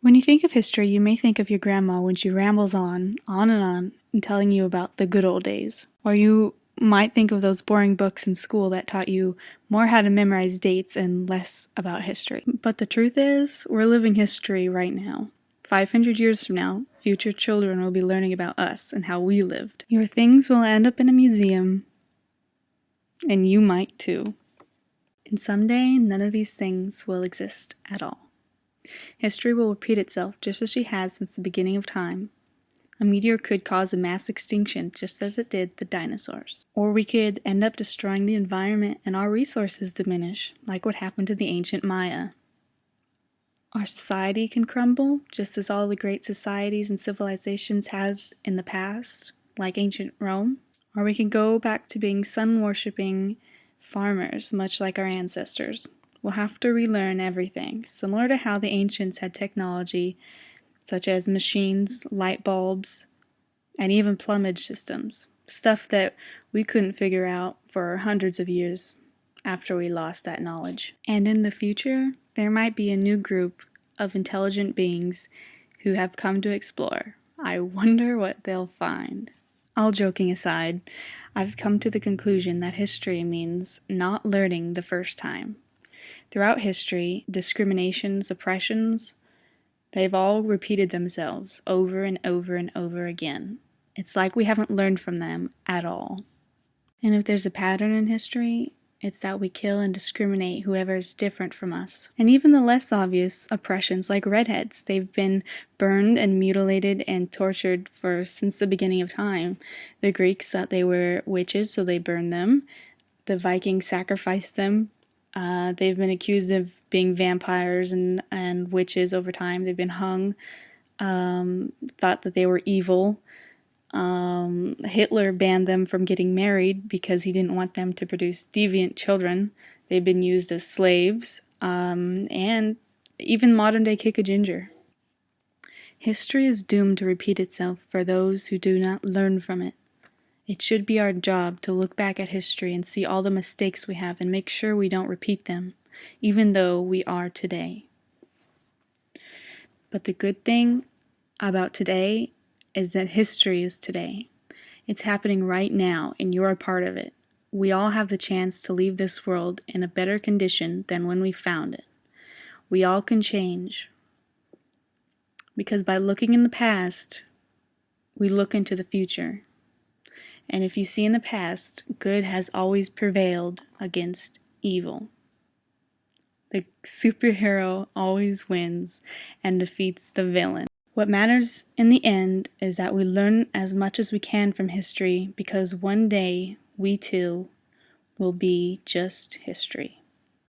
When you think of history, you may think of your grandma when she rambles on and on, and telling you about the good old days. Or you might think of those boring books in school that taught you more how to memorize dates and less about history. But the truth is, we're living history right now. 500 years from now, future children will be learning about us and how we lived. Your things will end up in a museum, and you might too. And someday, none of these things will exist at all. History will repeat itself just as she has since the beginning of time. A meteor could cause a mass extinction just as it did the dinosaurs. Or we could end up destroying the environment and our resources diminish, like what happened to the ancient Maya. Our society can crumble, just as all the great societies and civilizations has in the past, like ancient Rome. Or we can go back to being sun-worshipping farmers, much like our ancestors. We'll have to relearn everything, similar to how the ancients had technology, such as machines, light bulbs, and even plumage systems. Stuff that we couldn't figure out for hundreds of years after we lost that knowledge. And in the future, there might be a new group of intelligent beings who have come to explore. I wonder what they'll find. All joking aside, I've come to the conclusion that history means not learning the first time. Throughout history, discriminations, oppressions, they've all repeated themselves over and over and over again. It's like we haven't learned from them at all. And if there's a pattern in history, it's that we kill and discriminate whoever is different from us. And even the less obvious oppressions, like redheads, they've been burned and mutilated and tortured since the beginning of time. The Greeks thought they were witches, so they burned them. The Vikings sacrificed them. They've been accused of being vampires and witches over time. They've been hung, thought that they were evil. Hitler banned them from getting married because he didn't want them to produce deviant children. They've been used as slaves, and even modern-day kick a ginger. History is doomed to repeat itself for those who do not learn from it. It should be our job to look back at history and see all the mistakes we have and make sure we don't repeat them, even though we are today. But the good thing about today is that history is today. It's happening right now, and you're a part of it. We all have the chance to leave this world in a better condition than when we found it. We all can change. Because by looking in the past, we look into the future. And if you see in the past, good has always prevailed against evil. The superhero always wins and defeats the villain. What matters in the end is that we learn as much as we can from history, because one day we too will be just history.